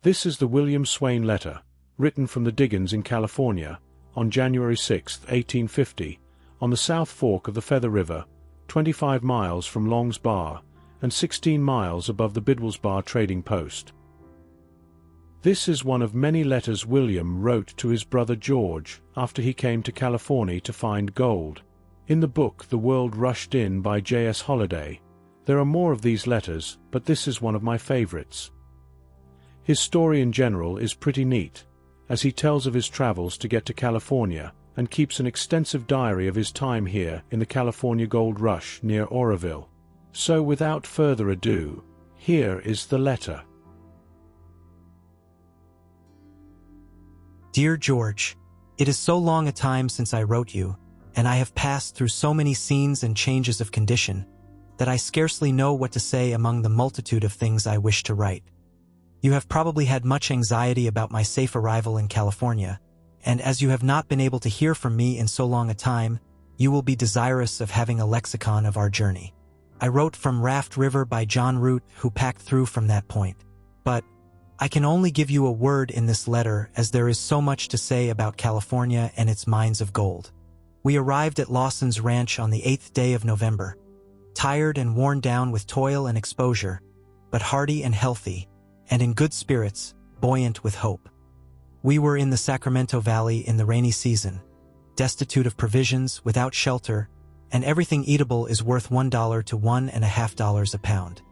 This is the William Swain letter, written from the diggings in California, on January 6, 1850, on the South Fork of the Feather River, 25 miles from Long's Bar, and 16 miles above the Bidwell's Bar trading post. This is one of many letters William wrote to his brother George after he came to California to find gold. In the book The World Rushed In by J.S. Holliday, there are more of these letters, but this is one of my favorites. His story in general is pretty neat, as he tells of his travels to get to California and keeps an extensive diary of his time here in the California Gold Rush near Oroville. So without further ado, here is the letter. Dear George, it is so long a time since I wrote you, and I have passed through so many scenes and changes of condition, that I scarcely know what to say among the multitude of things I wish to write. You have probably had much anxiety about my safe arrival in California, and as you have not been able to hear from me in so long a time, you will be desirous of having a lexicon of our journey. I wrote from Raft River by John Root, who packed through from that point. But I can only give you a word in this letter, as there is so much to say about California and its mines of gold. We arrived at Lawson's Ranch on the 8th day of November, tired and worn down with toil and exposure, but hardy and healthy, and in good spirits, buoyant with hope. We were in the Sacramento Valley in the rainy season, destitute of provisions, without shelter, and everything eatable is worth $1 to $1.50 a pound.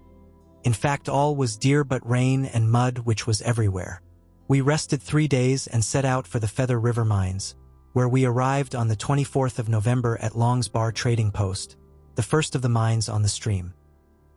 In fact, all was dear but rain and mud, which was everywhere. We rested 3 days and set out for the Feather River mines, where we arrived on the 24th of November at Long's Bar trading post, the first of the mines on the stream.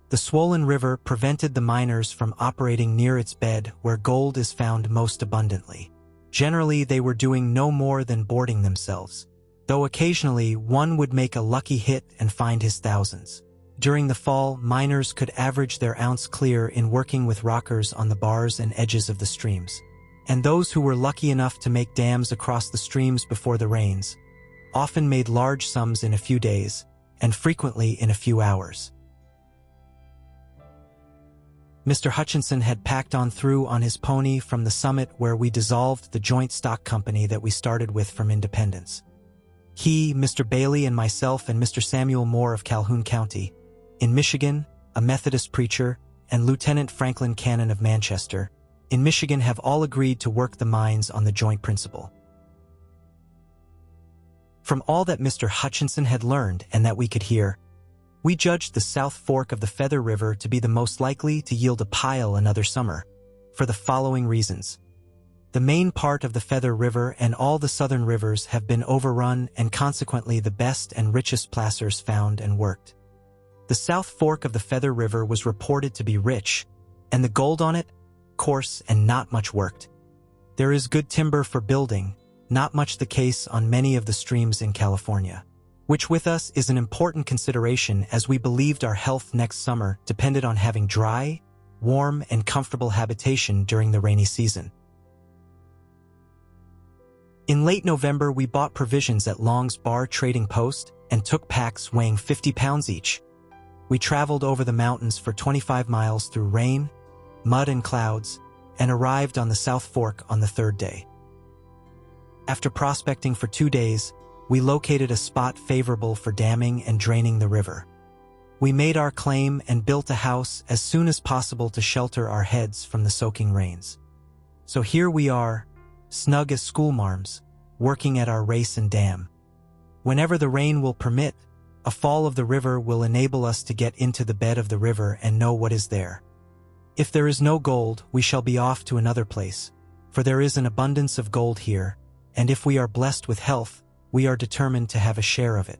The swollen river prevented the miners from operating near its bed, where gold is found most abundantly. Generally, they were doing no more than boarding themselves, though occasionally one would make a lucky hit and find his thousands. During the fall, miners could average their ounce clear in working with rockers on the bars and edges of the streams. And those who were lucky enough to make dams across the streams before the rains often made large sums in a few days, and frequently in a few hours. Mr. Hutchinson had packed on through on his pony from the summit where we dissolved the joint stock company that we started with from Independence. He, Mr. Bailey, and myself and Mr. Samuel Moore of Calhoun County, in Michigan, a Methodist preacher, and Lieutenant Franklin Cannon of Manchester, in Michigan, have all agreed to work the mines on the joint principle. From all that Mr. Hutchinson had learned and that we could hear, we judged the South Fork of the Feather River to be the most likely to yield a pile another summer, for the following reasons. The main part of the Feather River and all the southern rivers have been overrun, and consequently the best and richest placers found and worked. The South Fork of the Feather River was reported to be rich, and the gold on it, coarse and not much worked. There is good timber for building, not much the case on many of the streams in California, which with us is an important consideration, as we believed our health next summer depended on having dry, warm, and comfortable habitation during the rainy season. In late November, we bought provisions at Long's Bar trading post and took packs weighing 50 pounds each. We traveled over the mountains for 25 miles through rain, mud, and clouds, and arrived on the South Fork on the 3rd day. After prospecting for 2 days, we located a spot favorable for damming and draining the river. We made our claim and built a house as soon as possible to shelter our heads from the soaking rains. So here we are, snug as schoolmarms, working at our race and dam. Whenever the rain will permit, a fall of the river will enable us to get into the bed of the river and know what is there. If there is no gold, we shall be off to another place, for there is an abundance of gold here, and if we are blessed with health, we are determined to have a share of it.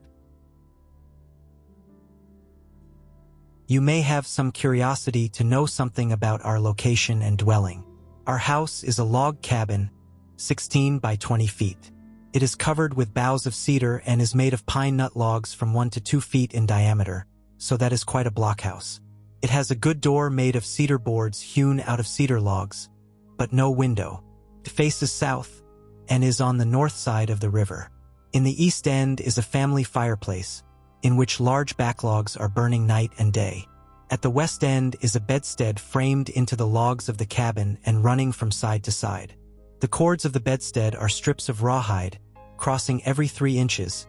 You may have some curiosity to know something about our location and dwelling. Our house is a log cabin, 16 by 20 feet. It is covered with boughs of cedar and is made of pine nut logs from 1 to 2 feet in diameter, so that is quite a blockhouse. It has a good door made of cedar boards hewn out of cedar logs, but no window. It faces south and is on the north side of the river. In the east end is a family fireplace, in which large backlogs are burning night and day. At the west end is a bedstead framed into the logs of the cabin and running from side to side. The cords of the bedstead are strips of rawhide, crossing every 3 inches,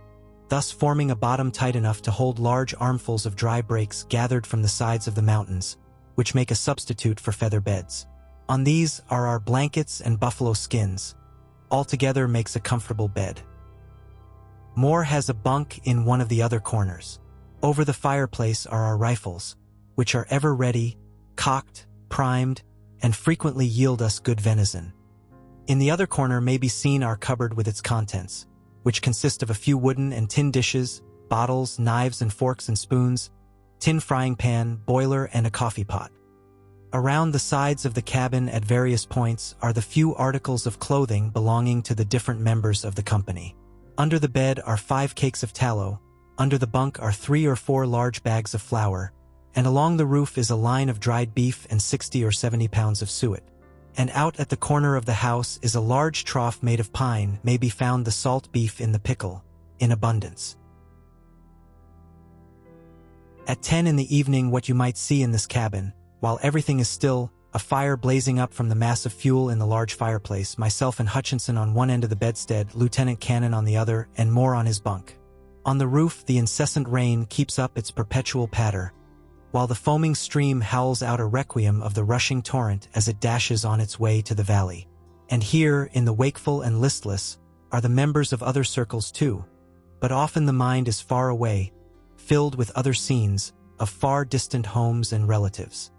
thus forming a bottom tight enough to hold large armfuls of dry brakes gathered from the sides of the mountains, which make a substitute for feather beds. On these are our blankets and buffalo skins. Altogether makes a comfortable bed. Moore has a bunk in one of the other corners. Over the fireplace are our rifles, which are ever ready, cocked, primed, and frequently yield us good venison. In the other corner may be seen our cupboard with its contents, which consist of a few wooden and tin dishes, bottles, knives and forks and spoons, tin frying pan, boiler, and a coffee pot. Around the sides of the cabin at various points are the few articles of clothing belonging to the different members of the company. Under the bed are 5 cakes of tallow, under the bunk are 3 or 4 large bags of flour, and along the roof is a line of dried beef and 60 or 70 pounds of suet. And out at the corner of the house is a large trough made of pine, may be found the salt beef in the pickle, in abundance. At 10 in the evening, what you might see in this cabin, while everything is still, a fire blazing up from the mass of fuel in the large fireplace, myself and Hutchinson on one end of the bedstead, Lieutenant Cannon on the other, and Moore on his bunk. On the roof, the incessant rain keeps up its perpetual patter, while the foaming stream howls out a requiem of the rushing torrent as it dashes on its way to the valley. And here, in the wakeful and listless, are the members of other circles too, but often the mind is far away, filled with other scenes of far distant homes and relatives.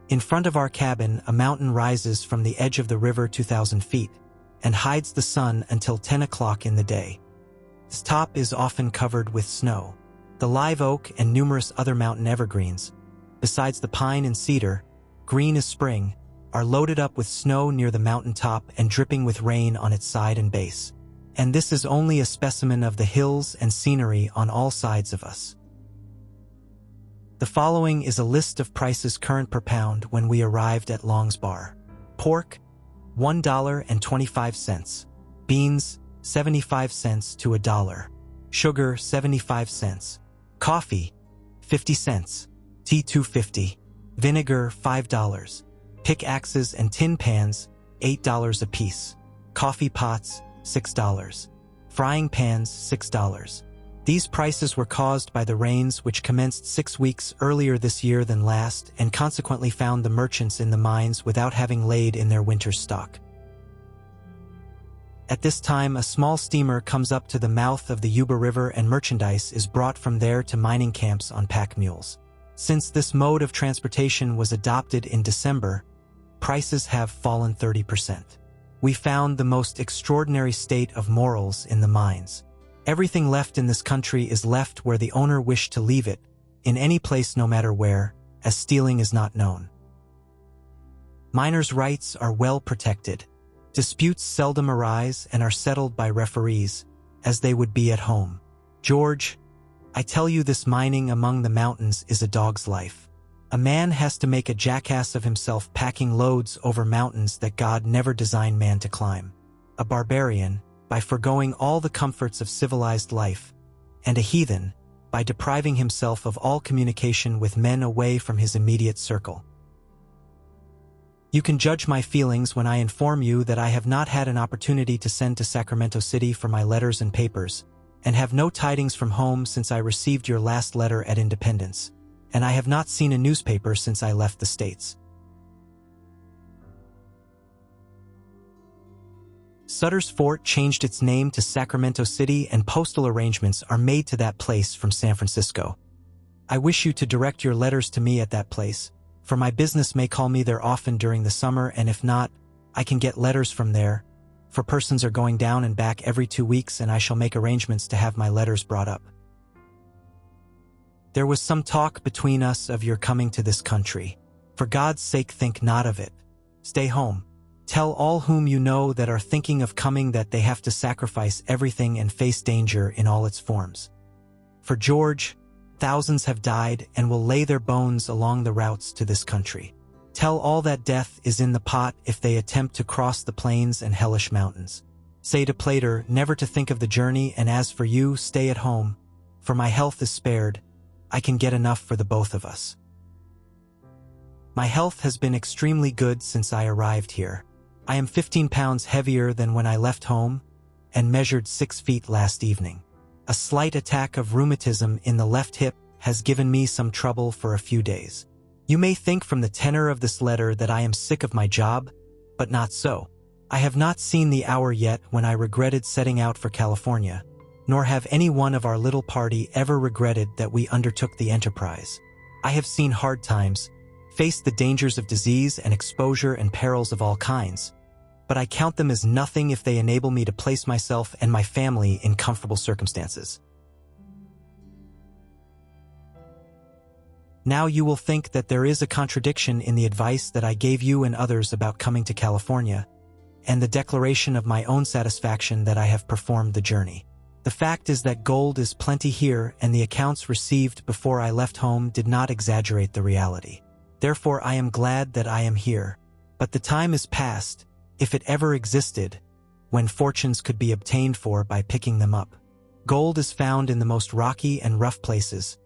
In front of our cabin, a mountain rises from the edge of the river 2,000 feet and hides the sun until 10 o'clock in the day. Its top is often covered with snow. The live oak and numerous other mountain evergreens, besides the pine and cedar, green as spring, are loaded up with snow near the mountain top and dripping with rain on its side and base. And this is only a specimen of the hills and scenery on all sides of us. The following is a list of prices current per pound when we arrived at Long's Bar. Pork, $1.25. Beans, 75 cents to $1. Sugar, 75 cents. Coffee, 50 cents. Tea, $2.50. Vinegar, $5. Pickaxes and tin pans, $8 apiece. Coffee pots, $6. Frying pans, $6. These prices were caused by the rains which commenced 6 weeks earlier this year than last and consequently found the merchants in the mines without having laid in their winter's stock. At this time, a small steamer comes up to the mouth of the Yuba River and merchandise is brought from there to mining camps on pack mules. Since this mode of transportation was adopted in December, prices have fallen 30%. We found the most extraordinary state of morals in the mines. Everything left in this country is left where the owner wished to leave it, in any place no matter where, as stealing is not known. Miners' rights are well protected. Disputes seldom arise and are settled by referees, as they would be at home. George, I tell you, this mining among the mountains is a dog's life. A man has to make a jackass of himself packing loads over mountains that God never designed man to climb. A barbarian, by forgoing all the comforts of civilized life, and a heathen, by depriving himself of all communication with men away from his immediate circle. You can judge my feelings when I inform you that I have not had an opportunity to send to Sacramento City for my letters and papers, and have no tidings from home since I received your last letter at Independence, and I have not seen a newspaper since I left the States. Sutter's Fort changed its name to Sacramento City, and postal arrangements are made to that place from San Francisco. I wish you to direct your letters to me at that place, for my business may call me there often during the summer, and if not, I can get letters from there, for persons are going down and back every 2 weeks, and I shall make arrangements to have my letters brought up. There was some talk between us of your coming to this country. For God's sake, think not of it. Stay home. Tell all whom you know that are thinking of coming that they have to sacrifice everything and face danger in all its forms. For George, thousands have died and will lay their bones along the routes to this country. Tell all that death is in the pot if they attempt to cross the plains and hellish mountains. Say to Plater never to think of the journey, and as for you, stay at home, for my health is spared, I can get enough for the both of us. My health has been extremely good since I arrived here. I am 15 pounds heavier than when I left home and measured 6 feet last evening. A slight attack of rheumatism in the left hip has given me some trouble for a few days. You may think from the tenor of this letter that I am sick of my job, but not so. I have not seen the hour yet when I regretted setting out for California, nor have any one of our little party ever regretted that we undertook the enterprise. I have seen hard times, faced the dangers of disease and exposure and perils of all kinds, but I count them as nothing if they enable me to place myself and my family in comfortable circumstances. Now you will think that there is a contradiction in the advice that I gave you and others about coming to California, and the declaration of my own satisfaction that I have performed the journey. The fact is that gold is plenty here, and the accounts received before I left home did not exaggerate the reality. Therefore I am glad that I am here, but the time is past, if it ever existed, when fortunes could be obtained for by picking them up. Gold is found in the most rocky and rough places,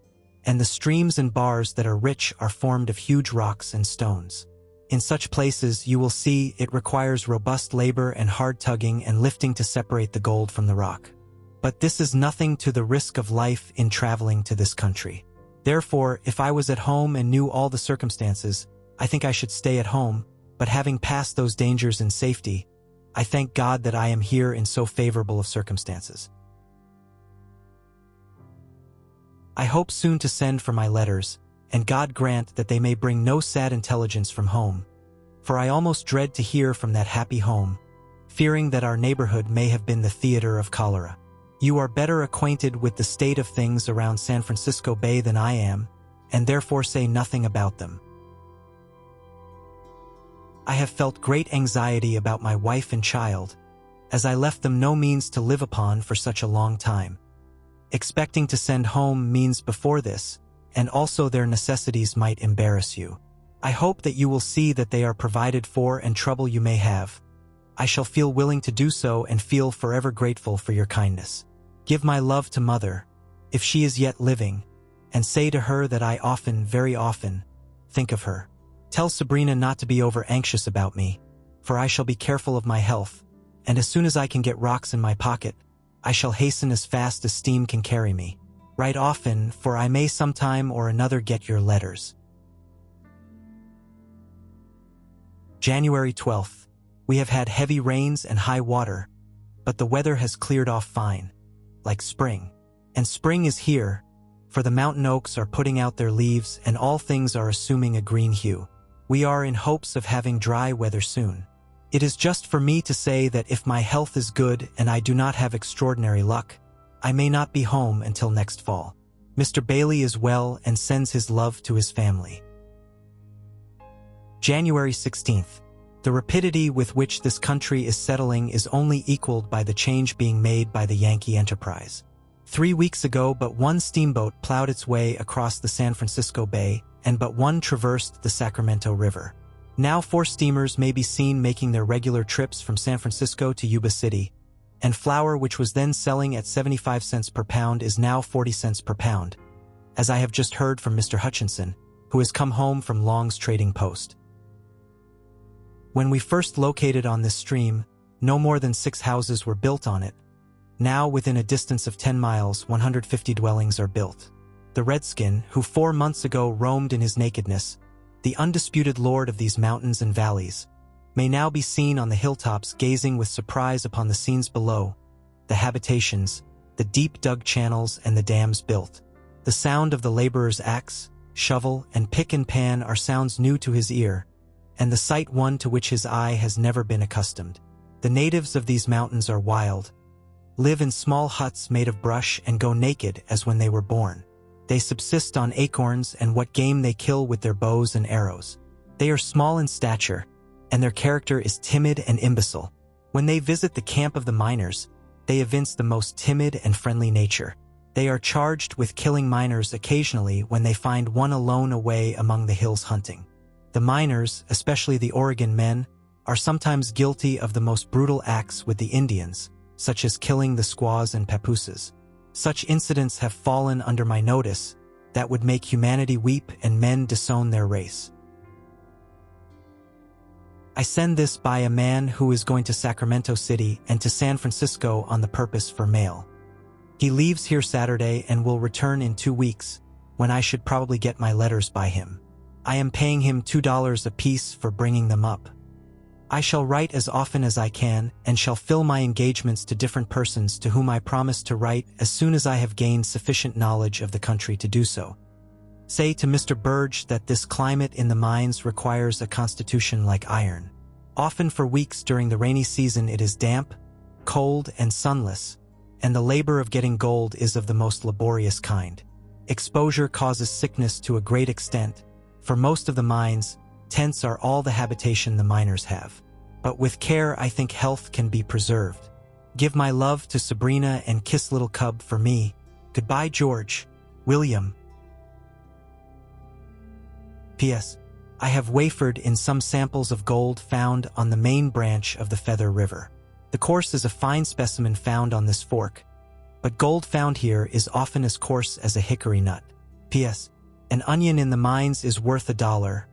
and the streams and bars that are rich are formed of huge rocks and stones. In such places, you will see, it requires robust labor and hard tugging and lifting to separate the gold from the rock. But this is nothing to the risk of life in traveling to this country. Therefore, if I was at home and knew all the circumstances, I think I should stay at home, but having passed those dangers in safety, I thank God that I am here in so favorable of circumstances. I hope soon to send for my letters, and God grant that they may bring no sad intelligence from home, for I almost dread to hear from that happy home, fearing that our neighborhood may have been the theater of cholera. You are better acquainted with the state of things around San Francisco Bay than I am, and therefore say nothing about them. I have felt great anxiety about my wife and child, as I left them no means to live upon for such a long time. Expecting to send home means before this, and also their necessities might embarrass you. I hope that you will see that they are provided for and trouble you may have. I shall feel willing to do so and feel forever grateful for your kindness. Give my love to Mother, if she is yet living, and say to her that I often, very often, think of her. Tell Sabrina not to be over anxious about me, for I shall be careful of my health, and as soon as I can get rocks in my pocket, I shall hasten as fast as steam can carry me. Write often, for I may sometime or another get your letters. January 12th. We have had heavy rains and high water, but the weather has cleared off fine, like spring. And spring is here, for the mountain oaks are putting out their leaves and all things are assuming a green hue. We are in hopes of having dry weather soon. It is just for me to say that if my health is good and I do not have extraordinary luck, I may not be home until next fall. Mr. Bailey is well and sends his love to his family. January 16th. The rapidity with which this country is settling is only equaled by the change being made by the Yankee enterprise. 3 weeks ago, but one steamboat plowed its way across the San Francisco Bay, and but one traversed the Sacramento River. Now 4 steamers may be seen making their regular trips from San Francisco to Yuba City, and flour which was then selling at 75 cents per pound is now 40 cents per pound, as I have just heard from Mr. Hutchinson, who has come home from Long's trading post. When we first located on this stream, no more than 6 houses were built on it. Now, within a distance of 10 miles, 150 dwellings are built. The redskin, who 4 months ago roamed in his nakedness, the undisputed lord of these mountains and valleys, may now be seen on the hilltops gazing with surprise upon the scenes below, the habitations, the deep-dug channels and the dams built. The sound of the laborer's axe, shovel, and pick and pan are sounds new to his ear, and the sight one to which his eye has never been accustomed. The natives of these mountains are wild, live in small huts made of brush and go naked as when they were born. They subsist on acorns and what game they kill with their bows and arrows. They are small in stature, and their character is timid and imbecile. When they visit the camp of the miners, they evince the most timid and friendly nature. They are charged with killing miners occasionally when they find one alone away among the hills hunting. The miners, especially the Oregon men, are sometimes guilty of the most brutal acts with the Indians, such as killing the squaws and papooses. Such incidents have fallen under my notice, that would make humanity weep and men disown their race. I send this by a man who is going to Sacramento City and to San Francisco on the purpose for mail. He leaves here Saturday and will return in 2 weeks, when I should probably get my letters by him. I am paying him $2 apiece for bringing them up. I shall write as often as I can and shall fill my engagements to different persons to whom I promise to write as soon as I have gained sufficient knowledge of the country to do so. Say to Mr. Burge that this climate in the mines requires a constitution like iron. Often for weeks during the rainy season it is damp, cold, and sunless, and the labor of getting gold is of the most laborious kind. Exposure causes sickness to a great extent. For most of the mines, tents are all the habitation the miners have. But with care I think health can be preserved. Give my love to Sabrina and kiss little cub for me. Goodbye, George. William. P.S. I have wafered in some samples of gold found on the main branch of the Feather River. The coarse is a fine specimen found on this fork, but gold found here is often as coarse as a hickory nut. P.S. An onion in the mines is worth $1,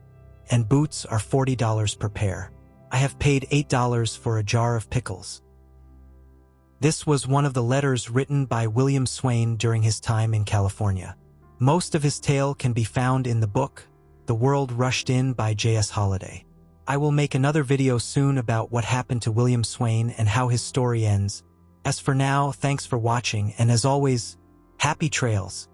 and boots are $40 per pair. I have paid $8 for a jar of pickles. This was one of the letters written by William Swain during his time in California. Most of his tale can be found in the book, The World Rushed In by J.S. Holliday. I will make another video soon about what happened to William Swain and how his story ends. As for now, thanks for watching, and as always, happy trails.